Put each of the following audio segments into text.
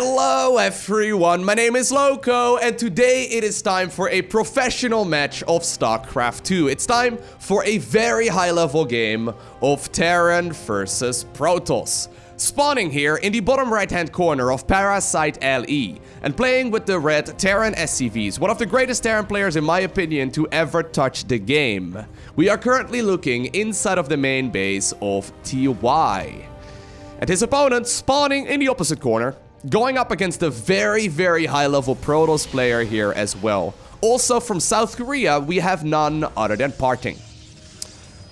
Hello everyone, my name is Lowko, and today it is time for a professional match of StarCraft 2. It's time for a very high-level game of Terran versus Protoss. Spawning here in the bottom right-hand corner of Parasite LE, and playing with the red Terran SCVs, one of the greatest Terran players in my opinion to ever touch the game. We are currently looking inside of the main base of TY. And his opponent spawning in the opposite corner, going up against a very, very high-level Protoss player here as well. Also from South Korea, we have none other than Parting.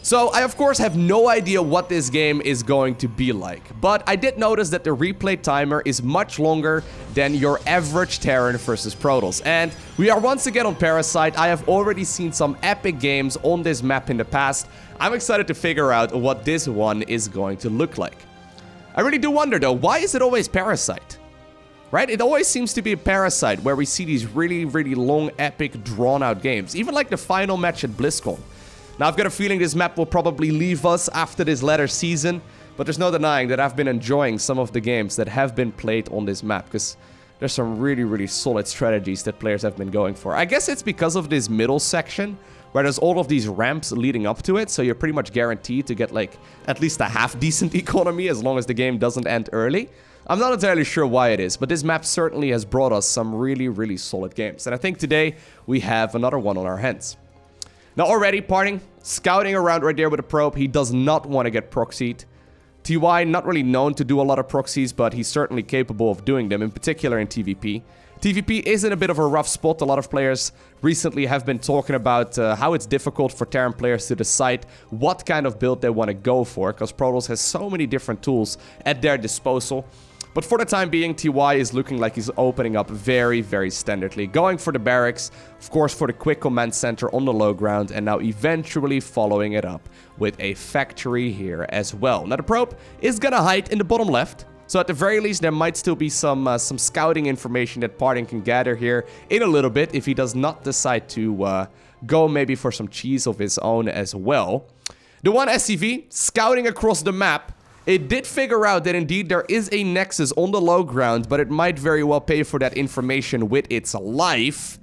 So I of course have no idea what this game is going to be like, but I did notice that the replay timer is much longer than your average Terran versus Protoss. And we are once again on Parasite. I have already seen some epic games on this map in the past. I'm excited to figure out what this one is going to look like. I really do wonder though, why is it always Parasite? Right? It always seems to be a Parasite where we see these really, really long, epic, drawn-out games. Even like the final match at BlizzCon. Now, I've got a feeling this map will probably leave us after this latter season, but there's no denying that I've been enjoying some of the games that have been played on this map, because there's some really, really solid strategies that players have been going for. I guess it's because of this middle section, where there's all of these ramps leading up to it, so you're pretty much guaranteed to get, like, at least a half-decent economy as long as the game doesn't end early. I'm not entirely sure why it is, but this map certainly has brought us some really, really solid games. And I think today we have another one on our hands. Now already, Parting, scouting around right there with a probe. He does not want to get proxied. TY, not really known to do a lot of proxies, but he's certainly capable of doing them, in particular in TVP. TVP is in a bit of a rough spot. A lot of players recently have been talking about how it's difficult for Terran players to decide what kind of build they want to go for, because Protoss has so many different tools at their disposal. But for the time being, TY is looking like he's opening up very, very standardly. Going for the barracks, of course for the quick command center on the low ground, and now eventually following it up with a factory here as well. Now the probe is gonna hide in the bottom left. So at the very least, there might still be some scouting information that Parting can gather here in a little bit if he does not decide to go maybe for some cheese of his own as well. The one SCV scouting across the map. It did figure out that indeed there is a nexus on the low ground, but it might very well pay for that information with its life.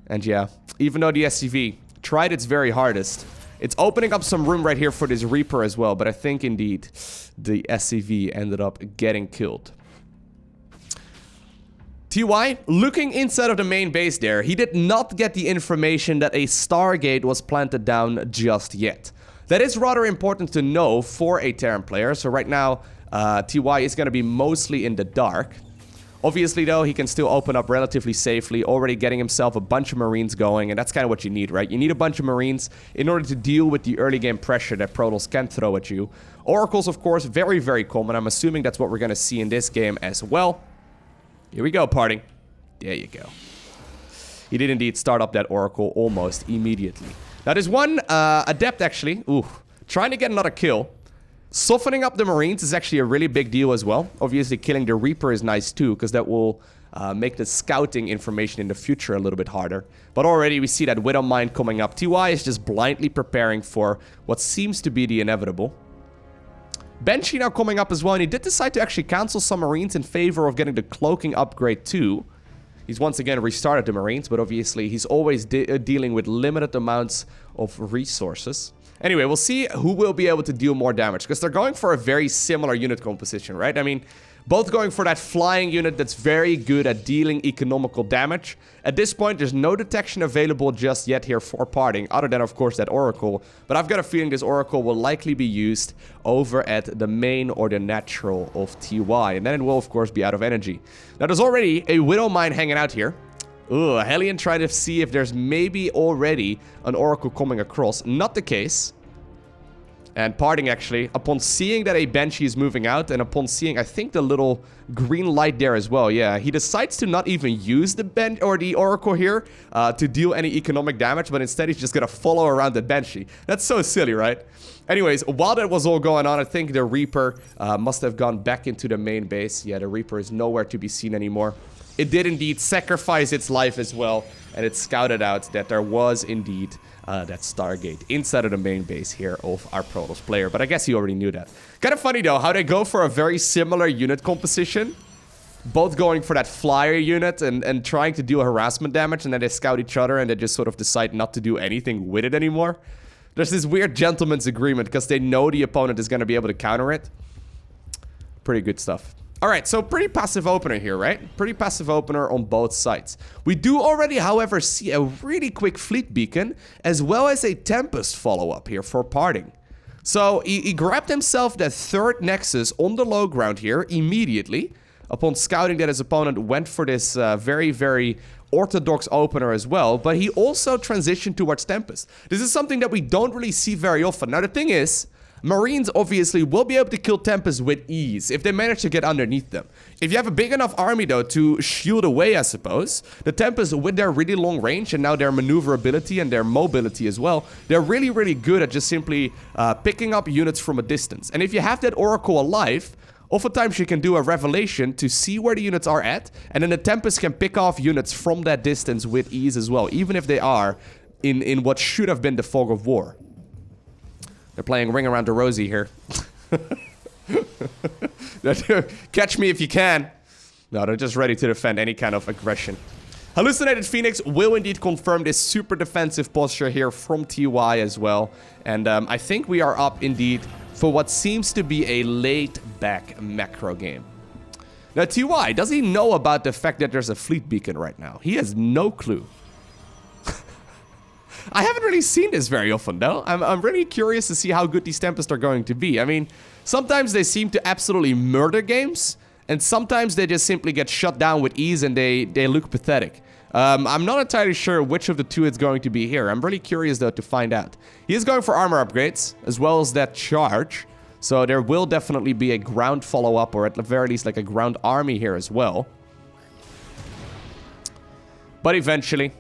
And yeah, even though the SCV tried its very hardest, it's opening up some room right here for this Reaper as well, but I think indeed the SCV ended up getting killed. TY, looking inside of the main base there, he did not get the information that a Stargate was planted down just yet. That is rather important to know for a Terran player, so right now TY is going to be mostly in the dark. Obviously though, he can still open up relatively safely, already getting himself a bunch of Marines going, and that's kind of what you need, right? You need a bunch of Marines in order to deal with the early game pressure that Protoss can throw at you. Oracles, of course, very, very common. I'm assuming that's what we're going to see in this game as well. Here we go, Parting. There you go. He did indeed start up that Oracle almost immediately. Now there's one Adept actually, trying to get another kill. Softening up the Marines is actually a really big deal as well. Obviously killing the Reaper is nice too, because that will make the scouting information in the future a little bit harder. But already we see that Widow Mine coming up. TY is just blindly preparing for what seems to be the inevitable. Banshee now coming up as well, and he did decide to actually cancel some Marines in favor of getting the cloaking upgrade too. He's once again restarted the Marines, but obviously he's always dealing with limited amounts of resources. Anyway, we'll see who will be able to deal more damage, because they're going for a very similar unit composition, right? I mean, both going for that flying unit that's very good at dealing economical damage. At this point, there's no detection available just yet here for Parting, other than, of course, that Oracle. But I've got a feeling this Oracle will likely be used over at the main or the natural of TY. And then it will, of course, be out of energy. Now, there's already a Widow Mine hanging out here. Hellion trying to see if there's maybe already an Oracle coming across. Not the case. And Parting actually, upon seeing that a Banshee is moving out, and upon seeing, I think, the little green light there as well, yeah, he decides to not even use the Oracle here to deal any economic damage, but instead he's just gonna follow around the Banshee. That's so silly, right? Anyways, while that was all going on, I think the Reaper must have gone back into the main base. Yeah, the Reaper is nowhere to be seen anymore. It did indeed sacrifice its life as well, and it scouted out that there was indeed that Stargate inside of the main base here of our Protoss player. But I guess he already knew that. Kind of funny though, how they go for a very similar unit composition, both going for that flyer unit and trying to deal harassment damage, and then they scout each other and they just sort of decide not to do anything with it anymore. There's this weird gentleman's agreement because they know the opponent is going to be able to counter it. Pretty good stuff. Alright, so pretty passive opener here, right? Pretty passive opener on both sides. We do already, however, see a really quick fleet beacon, as well as a Tempest follow-up here for parting. So, he grabbed himself that third Nexus on the low ground here immediately, upon scouting that his opponent went for this very, very orthodox opener as well, but he also transitioned towards Tempest. This is something that we don't really see very often. Now, the thing is, Marines obviously will be able to kill Tempest with ease if they manage to get underneath them. If you have a big enough army though to shield away, I suppose, the Tempest with their really long range and now their maneuverability and their mobility as well, they're really, really good at just simply picking up units from a distance. And if you have that Oracle alive, oftentimes you can do a revelation to see where the units are at, and then the Tempest can pick off units from that distance with ease as well, even if they are in what should have been the fog of war. They're playing Ring Around the Rosie here. Catch me if you can. No, they're just ready to defend any kind of aggression. Hallucinated Phoenix will indeed confirm this super defensive posture here from TY as well. And I think we are up indeed for what seems to be a laid-back macro game. Now, TY, does he know about the fact that there's a fleet beacon right now? He has no clue. I haven't really seen this very often, though. I'm really curious to see how good these Tempests are going to be. I mean, sometimes they seem to absolutely murder games, and sometimes they just simply get shut down with ease and they look pathetic. I'm not entirely sure which of the two it's going to be here. I'm really curious, though, to find out. He is going for armor upgrades, as well as that charge. So there will definitely be a ground follow-up, or at the very least, like a ground army here as well. But eventually,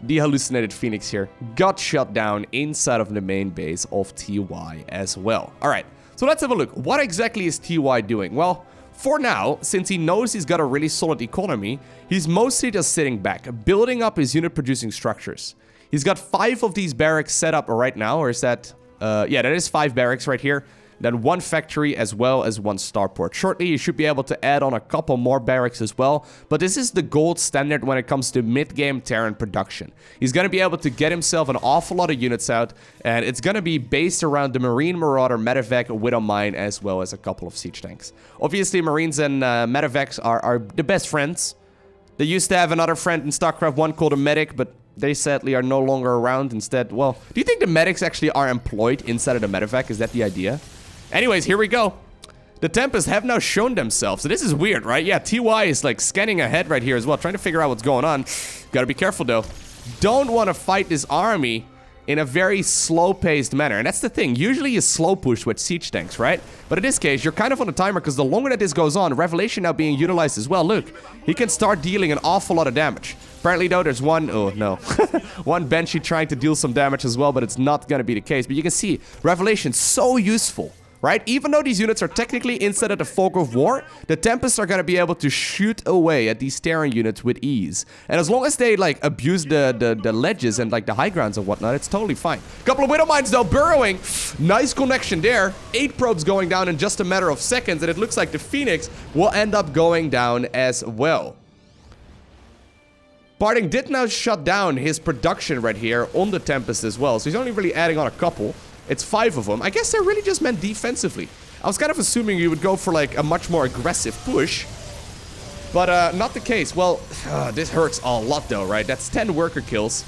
the Hallucinated Phoenix here got shut down inside of the main base of TY as well. Alright, so let's have a look. What exactly is TY doing? Well, for now, since he knows he's got a really solid economy, he's mostly just sitting back, building up his unit-producing structures. He's got 5 of these barracks set up right now, or is that... yeah, that is 5 barracks right here. Then 1 factory as well as 1 starport. Shortly, you should be able to add on a couple more barracks as well. But this is the gold standard when it comes to mid-game Terran production. He's going to be able to get himself an awful lot of units out. And it's going to be based around the Marine Marauder, Medevac, Widow Mine, as well as a couple of siege tanks. Obviously, Marines and Medevacs are the best friends. They used to have another friend in StarCraft 1 called a Medic, but they sadly are no longer around. Instead, well, do you think the Medics actually are employed inside of the Medevac? Is that the idea? Anyways, here we go. The Tempests have now shown themselves. So this is weird, right? Yeah, TY is like scanning ahead right here as well, trying to figure out what's going on. Gotta be careful though. Don't want to fight this army in a very slow-paced manner. And that's the thing. Usually you slow push with siege tanks, right? But in this case, you're kind of on a timer because the longer that this goes on, Revelation now being utilized as well. Look, he can start dealing an awful lot of damage. Apparently, though, there's one... Oh, no. one Banshee trying to deal some damage as well, but it's not going to be the case. But you can see, Revelation so useful. Right? Even though these units are technically inside of the fog of war, the Tempests are going to be able to shoot away at these Terran units with ease. And as long as they, like, abuse the ledges and, like, the high grounds and whatnot, it's totally fine. Couple of Widow Mines, though, burrowing. Nice connection there. 8 probes going down in just a matter of seconds, and it looks like the Phoenix will end up going down as well. Parting did now shut down his production right here on the Tempest as well, so he's only really adding on a couple. It's 5 of them. I guess they're really just meant defensively. I was kind of assuming you would go for like a much more aggressive push. But not the case. Well, this hurts a lot though, right? That's 10 worker kills.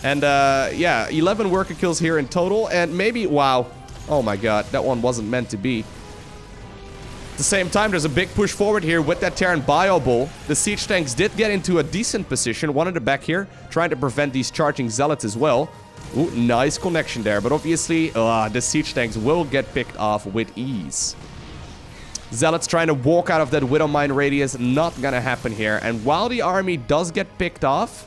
And yeah, 11 worker kills here in total. And maybe, wow. Oh my god, that one wasn't meant to be. At the same time, there's a big push forward here with that Terran Bio Bull. The siege tanks did get into a decent position. One in the back here, trying to prevent these charging zealots as well. Ooh, nice connection there, but obviously, the siege tanks will get picked off with ease. Zealots trying to walk out of that Widow Mine radius, not gonna happen here. And while the army does get picked off,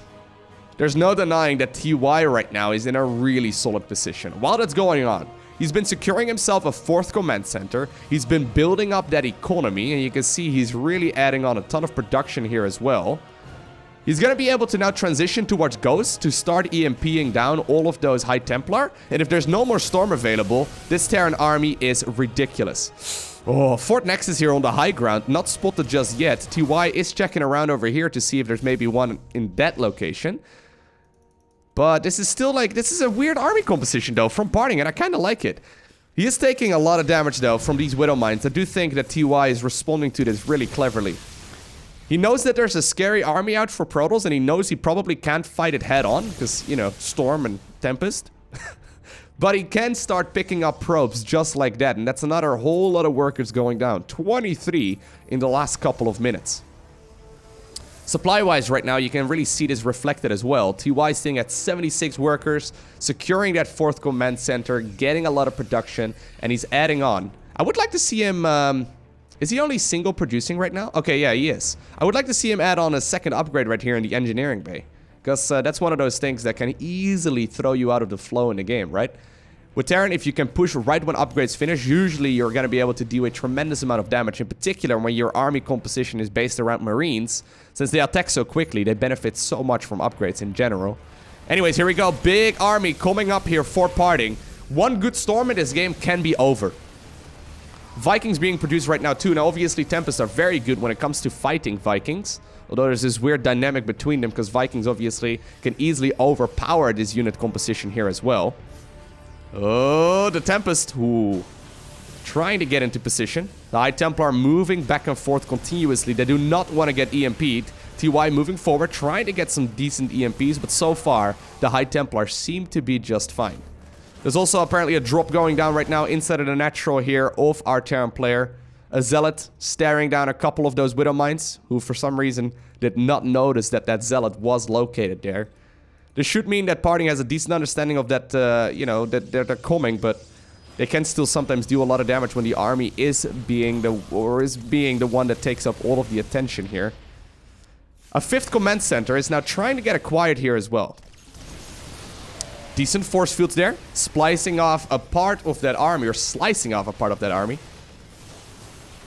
there's no denying that TY right now is in a really solid position. While that's going on, he's been securing himself a 4th command center. He's been building up that economy, and you can see he's really adding on a ton of production here as well. He's going to be able to now transition towards Ghosts to start EMPing down all of those High Templar. And if there's no more Storm available, this Terran army is ridiculous. Oh, Fort Nexus here on the high ground, not spotted just yet. TY is checking around over here to see if there's maybe one in that location. But this is still like, this is a weird army composition though from Parting, and I kind of like it. He is taking a lot of damage though from these Widow Mines. I do think that TY is responding to this really cleverly. He knows that there's a scary army out for Protoss, and he knows he probably can't fight it head on, because, you know, Storm and Tempest. But he can start picking up probes just like that, and that's another whole lot of workers going down. 23 in the last couple of minutes. Supply-wise right now, you can really see this reflected as well. TY sitting at 76 workers, securing that 4th command center, getting a lot of production, and he's adding on. I would like to see him... is he only single producing right now? Okay, yeah, he is. I would like to see him add on a 2nd upgrade right here in the engineering bay. Because that's one of those things that can easily throw you out of the flow in the game, right? With Terran, if you can push right when upgrades finish, usually you're going to be able to do a tremendous amount of damage. In particular, when your army composition is based around Marines. Since they attack so quickly, they benefit so much from upgrades in general. Anyways, here we go. Big army coming up here for Parting. One good storm in this game can be over. Vikings being produced right now too. Now obviously Tempest are very good when it comes to fighting Vikings. Although there's this weird dynamic between them because Vikings obviously can easily overpower this unit composition here as well. Oh, the Tempest. Ooh. Trying to get into position. The High Templar moving back and forth continuously. They do not want to get EMP'd. TY moving forward, trying to get some decent EMPs, but so far the High Templar seem to be just fine. There's also apparently a drop going down right now inside of the natural here of our Terran player. A Zealot staring down a couple of those Widow Mines, who for some reason did not notice that that Zealot was located there. This should mean that Parting has a decent understanding of that, you know, that they're coming, but they can still sometimes do a lot of damage when the army is being the one that takes up all of the attention here. A 5th command center is now trying to get acquired here as well. Decent force fields there, splicing off a part of that army, or slicing off a part of that army.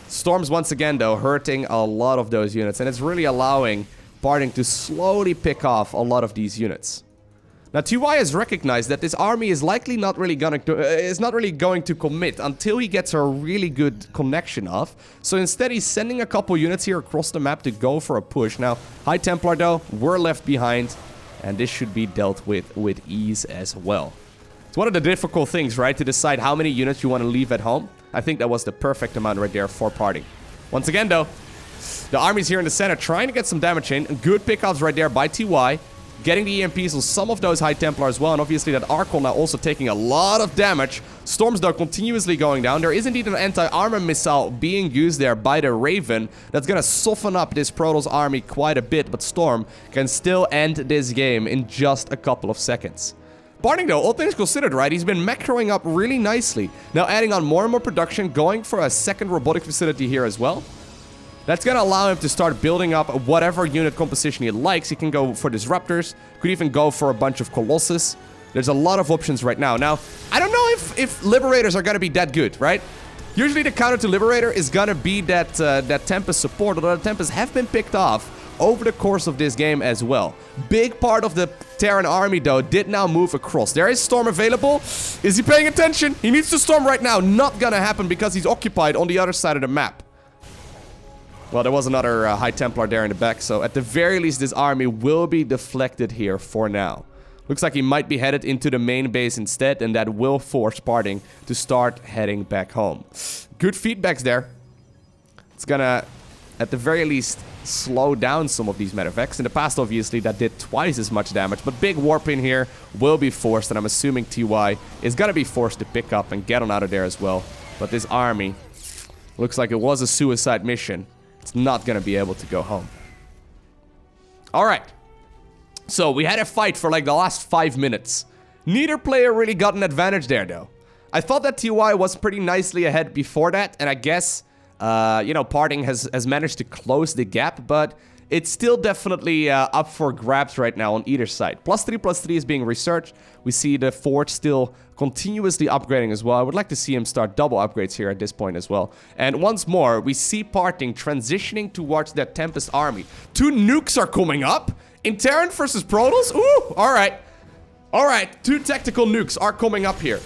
Storms once again, though, hurting a lot of those units, and it's really allowing Parting to slowly pick off a lot of these units. Now, TY has recognized that this army is likely not really going to commit until he gets a really good connection off. So instead, he's sending a couple units here across the map to go for a push. Now, High Templar, though, were left behind. And this should be dealt with ease as well. It's one of the difficult things, right? To decide how many units you want to leave at home. I think that was the perfect amount right there for Parting. Once again, though, the army's here in the center trying to get some damage in. Good pickups right there by TY. Getting the EMPs on some of those High Templar as well. And obviously that Archon now also taking a lot of damage. Storms, though, continuously going down. There is indeed an anti-armor missile being used there by the Raven. That's going to soften up this Protoss army quite a bit. But Storm can still end this game in just a couple of seconds. Parting, though, all things considered, right? He's been macroing up really nicely. Now adding on more and more production. Going for a 2nd robotic facility here as well. That's going to allow him to start building up whatever unit composition he likes. He can go for Disruptors. Could even go for a bunch of Colossus. There's a lot of options right now. Now, I don't know if Liberators are going to be that good, right? Usually the counter to Liberator is going to be that Tempest support. Although the Tempest have been picked off over the course of this game as well. Big part of the Terran army, though, did now move across. There is Storm available. Is he paying attention? He needs to Storm right now. Not going to happen because he's occupied on the other side of the map. Well, there was another High Templar there in the back, so at the very least, this army will be deflected here for now. Looks like he might be headed into the main base instead, and that will force Parting to start heading back home. Good feedbacks there. It's gonna, at the very least, slow down some of these medevacs. In the past, obviously, that did twice as much damage, but big warp in here will be forced, and I'm assuming TY is gonna be forced to pick up and get on out of there as well. But this army looks like it was a suicide mission. It's not going to be able to go home. Alright. So, we had a fight for like the last 5 minutes. Neither player really got an advantage there, though. I thought that TY was pretty nicely ahead before that. And I guess, you know, Parting has managed to close the gap. But it's still definitely up for grabs right now on either side. +3/+3 is being researched. We see the Forge still continuously upgrading as well. I would like to see him start double upgrades here at this point as well. And once more, we see Parting transitioning towards that Tempest army. 2 nukes are coming up. In Terran versus Protoss? Ooh, alright. Alright, 2 tactical nukes are coming up here.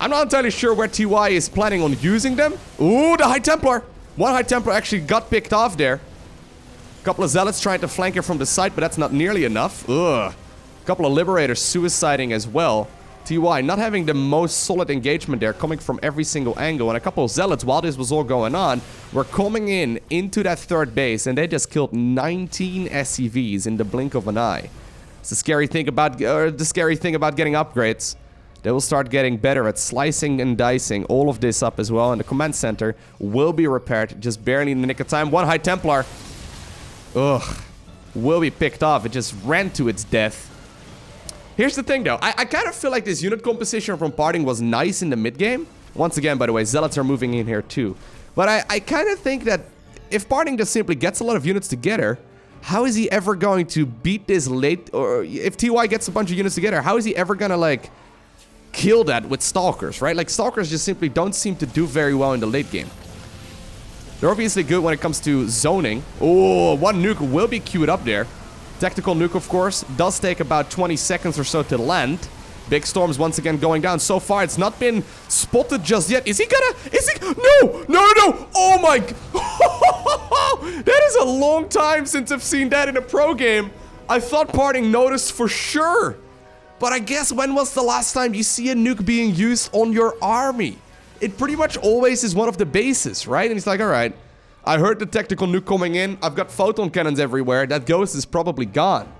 I'm not entirely sure where TY is planning on using them. Ooh, the High Templar. One High Templar actually got picked off there. A couple of Zealots trying to flank her from the side, but that's not nearly enough. Ugh. A couple of Liberators suiciding as well. TY not having the most solid engagement there, coming from every single angle. And a couple of Zealots, while this was all going on, were coming into that third base, and they just killed 19 SCVs in the blink of an eye. It's the scary thing about getting upgrades. They will start getting better at slicing and dicing all of this up as well. And the command center will be repaired just barely in the nick of time. One High Templar. Ugh. Will be picked off. It just ran to its death. Here's the thing, though. I kind of feel like this unit composition from Parting was nice in the mid-game. Once again, by the way, Zealots are moving in here, too. But I kind of think that if Parting just simply gets a lot of units together, how is he ever going to beat this late? Or if TY gets a bunch of units together, how is he ever gonna, like, kill that with Stalkers, right? Like, Stalkers just simply don't seem to do very well in the late game. They're obviously good when it comes to zoning. Oh, one nuke will be queued up there. Tactical nuke, of course, does take about 20 seconds or so to land. Big storms once again going down. So far, it's not been spotted just yet. Is he gonna... No! No! Oh my... That is a long time since I've seen that in a pro game. I thought Parting noticed for sure. But I guess when was the last time you see a nuke being used on your army? It pretty much always is one of the bases, right? And he's like, alright, I heard the tactical nuke coming in. I've got photon cannons everywhere. That ghost is probably gone.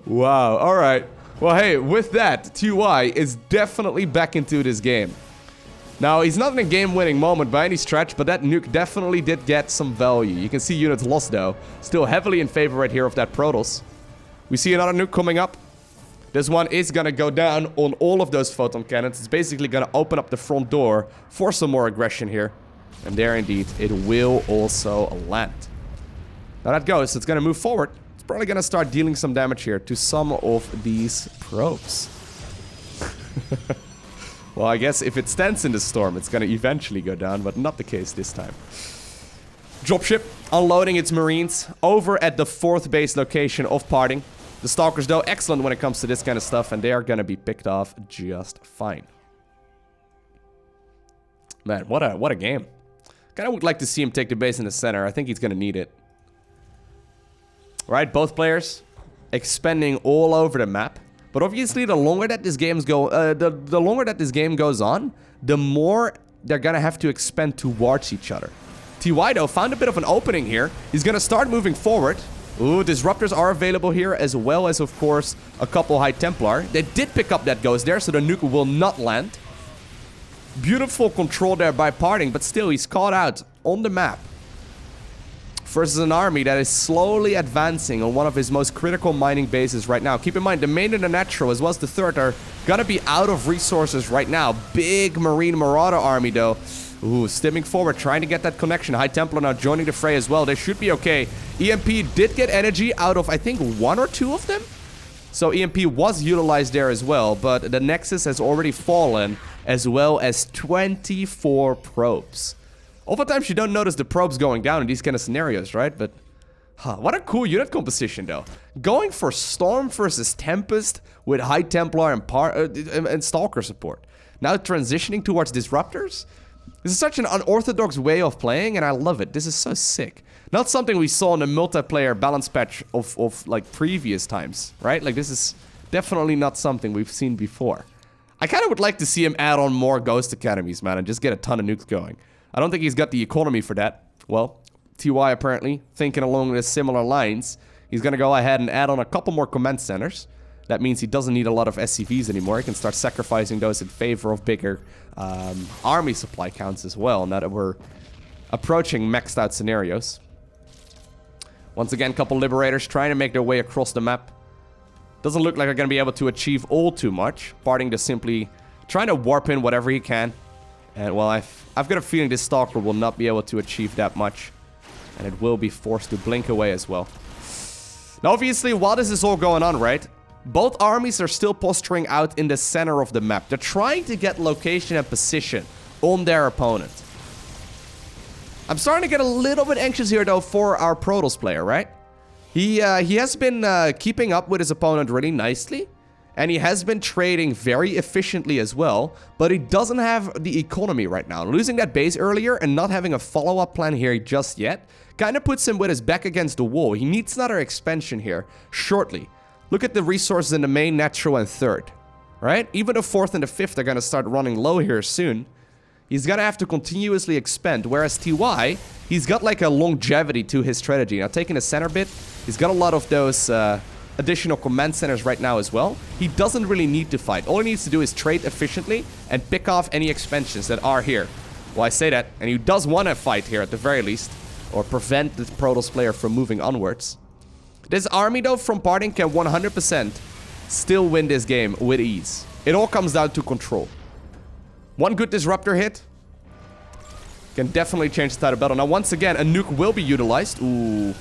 Wow, alright. Well, hey, with that, TY is definitely back into this game. Now, he's not in a game-winning moment by any stretch, but that nuke definitely did get some value. You can see units lost, though. Still heavily in favor right here of that Protoss. We see another nuke coming up. This one is gonna go down on all of those photon cannons. It's basically gonna open up the front door for some more aggression here. And there, indeed, it will also land. Now that goes. It's gonna move forward. It's probably gonna start dealing some damage here to some of these probes. Well, I guess if it stands in the storm, it's gonna eventually go down, but not the case this time. Dropship unloading its Marines over at the 4th base location of Parting. The Stalkers, though, excellent when it comes to this kind of stuff, and they are gonna be picked off just fine. Man, what a game. Kinda would like to see him take the base in the center. I think he's gonna need it. Right, both players expending all over the map. But obviously, the longer that this game goes on, the more they're gonna have to expend towards each other. TY, though, found a bit of an opening here. He's gonna start moving forward. Ooh, Disruptors are available here, as well as, of course, a couple High Templar. They did pick up that ghost there, so the nuke will not land. Beautiful control there by Parting, but still, he's caught out on the map versus an army that is slowly advancing on one of his most critical mining bases right now. Keep in mind, the main and the natural, as well as the third, are gonna be out of resources right now. Big Marine Marauder army, though. Ooh, stimming forward, trying to get that connection. High Templar now joining the fray as well. They should be okay. EMP did get energy out of, I think, 1 or 2 of them. So EMP was utilized there as well, but the Nexus has already fallen, as well as 24 probes. Oftentimes you don't notice the probes going down in these kind of scenarios, right? But, what a cool unit composition, though. Going for Storm versus Tempest with High Templar and Stalker support. Now transitioning towards Disruptors. This is such an unorthodox way of playing, and I love it. This is so sick. Not something we saw in the multiplayer balance patch of like, previous times, right? Like, this is definitely not something we've seen before. I kind of would like to see him add on more Ghost Academies, man, and just get a ton of nukes going. I don't think he's got the economy for that. Well, TY apparently thinking along the similar lines. He's going to go ahead and add on a couple more command centers. That means he doesn't need a lot of SCVs anymore. He can start sacrificing those in favor of bigger army supply counts as well, now that we're approaching maxed out scenarios. Once again, couple Liberators trying to make their way across the map. Doesn't look like they're going to be able to achieve all too much. Parting to simply trying to warp in whatever he can. And, well, I've got a feeling this Stalker will not be able to achieve that much. And it will be forced to blink away as well. Now, obviously, while this is all going on, right, both armies are still posturing out in the center of the map. They're trying to get location and position on their opponent. I'm starting to get a little bit anxious here, though, for our Protoss player, right? He has been keeping up with his opponent really nicely. And he has been trading very efficiently as well. But he doesn't have the economy right now. Losing that base earlier and not having a follow-up plan here just yet kind of puts him with his back against the wall. He needs another expansion here shortly. Look at the resources in the main, natural, and third. Right? Even the 4th and the 5th are going to start running low here soon. He's going to have to continuously expand. Whereas TY, he's got like a longevity to his strategy. Now, taking the center bit, he's got a lot of those additional command centers right now as well. He doesn't really need to fight. All he needs to do is trade efficiently and pick off any expansions that are here. Well, I say that, and he does want to fight here at the very least. Or prevent the Protoss player from moving onwards. This army, though, from parting can 100% still win this game with ease. It all comes down to control. One good disruptor hit can definitely change the tide of battle. Now, once again, a nuke will be utilized. Ooh.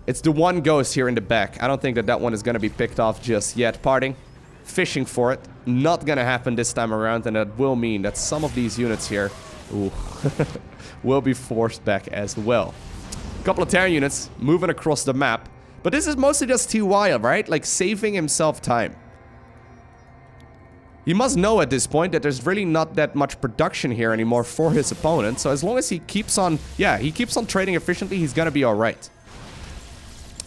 It's the one ghost here in the back. I don't think that that one is going to be picked off just yet. Parting. Fishing for it. Not going to happen this time around. And that will mean that some of these units here ooh, will be forced back as well. A couple of Terran units moving across the map. But this is mostly just TY, right? Like saving himself time. He must know at this point that there's really not that much production here anymore for his opponent. So as long as he keeps on, he keeps on trading efficiently, he's gonna be alright.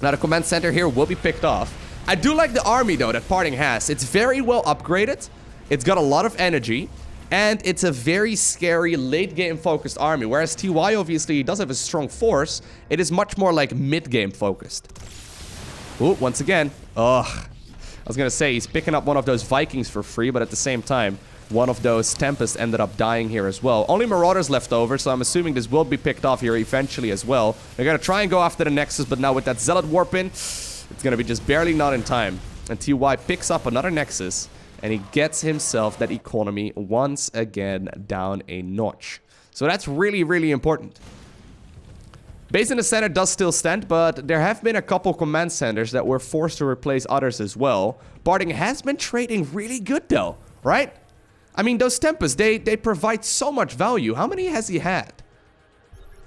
Now the command center here will be picked off. I do like the army though that Parting has. It's very well upgraded. It's got a lot of energy. And it's a very scary late game focused army. Whereas TY obviously does have a strong force. It is much more like mid game focused. Ooh, once again. Ugh. I was gonna say, he's picking up one of those Vikings for free, but at the same time, one of those Tempest ended up dying here as well. Only Marauders left over, so I'm assuming this will be picked off here eventually as well. They're gonna try and go after the Nexus, but now with that Zealot Warp in, it's gonna be just barely not in time. And TY picks up another Nexus, and he gets himself that economy once again down a notch. So that's really, really important. Base in the center does still stand, but there have been a couple command centers that were forced to replace others as well. Parting has been trading really good though, right? I mean, those Tempests, they provide so much value. How many has he had?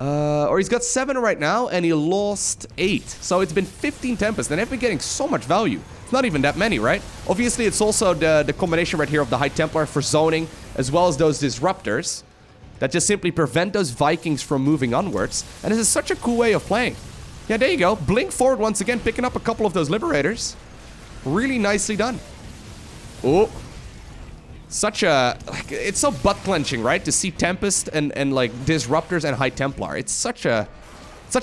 Or he's got 7 right now, and he lost 8. So it's been 15 Tempests, and they've been getting so much value. It's not even that many, right? Obviously, it's also the combination right here of the High Templar for zoning, as well as those Disruptors that just simply prevent those Vikings from moving onwards. And this is such a cool way of playing. Yeah, there you go. Blink forward once again, picking up a couple of those Liberators. Really nicely done. Oh. Such a... like, it's so butt-clenching, right? To see Tempest and like, Disruptors and High Templar. It's such a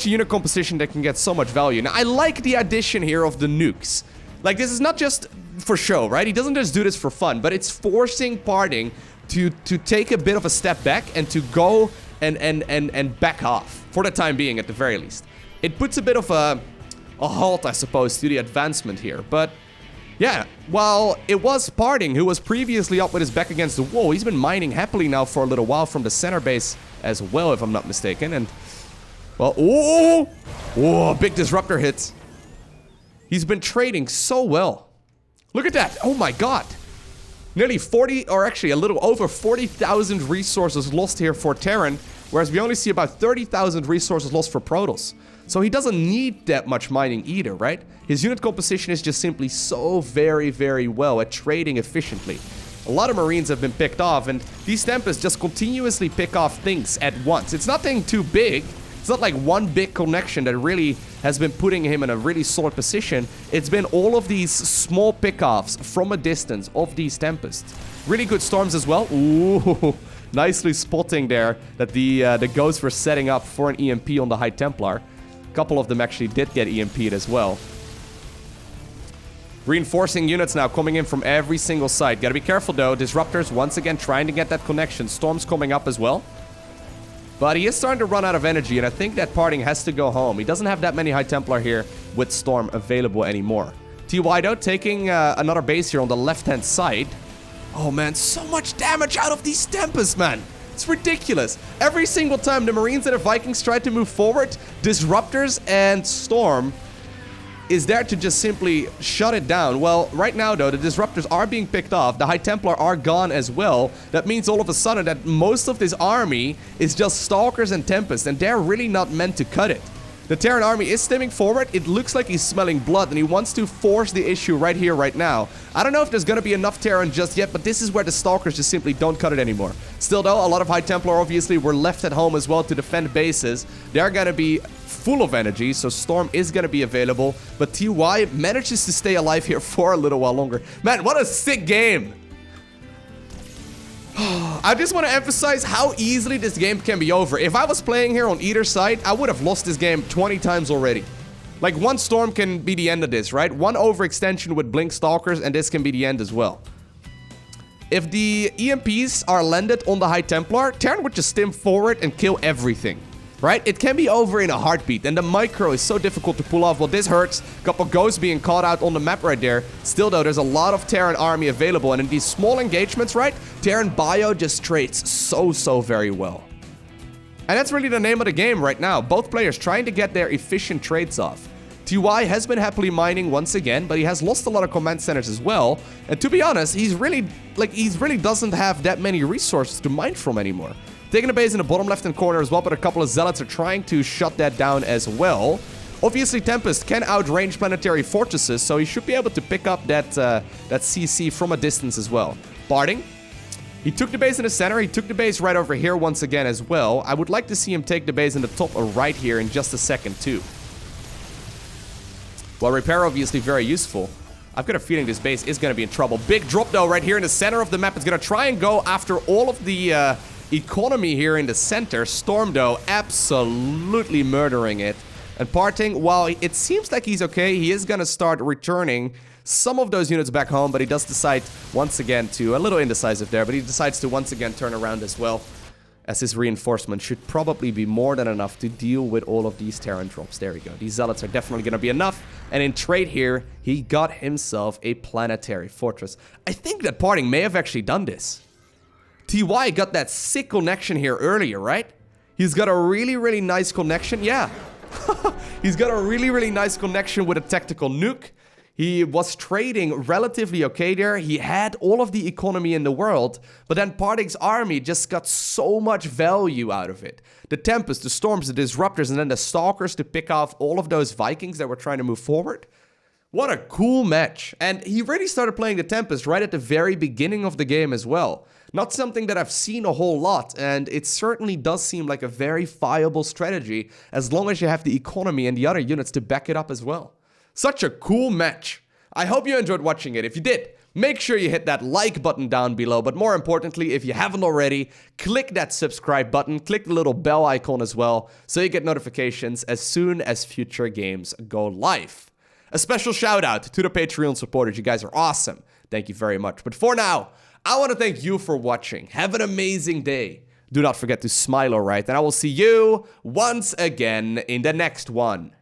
unit composition that can get so much value. Now, I like the addition here of the nukes. Like, this is not just for show, right? He doesn't just do this for fun, but it's forcing Parting to take a bit of a step back and to go and back off. For the time being, at the very least. It puts a bit of a halt, I suppose, to the advancement here. But, yeah, while it was Parting who was previously up with his back against the wall, he's been mining happily now for a little while from the center base as well, if I'm not mistaken. And, well, oh, big Disruptor hit. He's been trading so well. Look at that. Oh, my God. Nearly 40, or actually a little over 40,000 resources lost here for Terran, whereas we only see about 30,000 resources lost for Protoss. So he doesn't need that much mining either, right? His unit composition is just simply so very, very well at trading efficiently. A lot of Marines have been picked off, and these Tempests just continuously pick off things at once. It's nothing too big. It's not like one big connection that really has been putting him in a really solid position. It's been all of these small pickoffs from a distance of these Tempests. Really good storms as well. Ooh, nicely spotting there that the Ghosts were setting up for an EMP on the High Templar. A couple of them actually did get EMP'd as well. Reinforcing units now coming in from every single side. Gotta be careful though. Disruptors once again trying to get that connection. Storms coming up as well. But he is starting to run out of energy, and I think that Parting has to go home. He doesn't have that many High Templar here with Storm available anymore. TY though, taking another base here on the left-hand side. Oh man, so much damage out of these Tempests, man. It's ridiculous. Every single time the Marines and the Vikings tried to move forward, Disruptors and Storm is there to just simply shut it down. Well, right now, though, the Disruptors are being picked off. The High Templar are gone as well. That means all of a sudden that most of this army is just Stalkers and Tempest, and they're really not meant to cut it. The Terran army is stemming forward. It looks like he's smelling blood, and he wants to force the issue right here, right now. I don't know if there's going to be enough Terran just yet, but this is where the Stalkers just simply don't cut it anymore. Still, though, a lot of High Templar obviously were left at home as well to defend bases. They're going to be full of energy, so Storm is going to be available. But TY manages to stay alive here for a little while longer. Man, what a sick game! I just want to emphasize how easily this game can be over. If I was playing here on either side, I would have lost this game 20 times already. Like, one Storm can be the end of this, right? One overextension with Blink Stalkers, and this can be the end as well. If the EMPs are landed on the High Templar, Terran would just stim forward and kill everything. Right? It can be over in a heartbeat, and the micro is so difficult to pull off. Well, this hurts. Couple ghosts being caught out on the map right there. Still, though, there's a lot of Terran army available, and in these small engagements, right, Terran bio just trades so very well. And that's really the name of the game right now. Both players trying to get their efficient trades off. TY has been happily mining once again, but he has lost a lot of command centers as well. And to be honest, he really doesn't have that many resources to mine from anymore. Taking a base in the bottom left-hand corner as well, but a couple of Zealots are trying to shut that down as well. Obviously, Tempest can outrange planetary fortresses, so he should be able to pick up that CC from a distance as well. Parting. He took the base in the center. He took the base right over here once again as well. I would like to see him take the base in the top right here in just a second too. Well, repair obviously very useful. I've got a feeling this base is going to be in trouble. Big drop though right here in the center of the map. It's going to try and go after all of the economy here in the center. Storm, though, absolutely murdering it. And Parting, while it seems like he's okay, he is going to start returning some of those units back home, but he does decide once again to, a little indecisive there, but he decides to once again turn around as well, as his reinforcement should probably be more than enough to deal with all of these Terran drops. There we go. These Zealots are definitely going to be enough. And in trade here, he got himself a planetary fortress. I think that Parting may have actually done this. TY got that sick connection here earlier, right? He's got a really nice connection. Yeah. He's got a really nice connection with a tactical nuke. He was trading relatively okay there. He had all of the economy in the world, but then Parting's army just got so much value out of it. The Tempest, the Storms, the Disruptors, and then the Stalkers to pick off all of those Vikings that were trying to move forward. What a cool match. And he really started playing the Tempest right at the very beginning of the game as well. Not something that I've seen a whole lot, and it certainly does seem like a very viable strategy as long as you have the economy and the other units to back it up as well. Such a cool match. I hope you enjoyed watching it. If you did, make sure you hit that like button down below, but more importantly, if you haven't already, click that subscribe button, click the little bell icon as well, so you get notifications as soon as future games go live. A special shout out to the Patreon supporters. You guys are awesome. Thank you very much. But for now, I want to thank you for watching. Have an amazing day. Do not forget to smile, alright? And I will see you once again in the next one.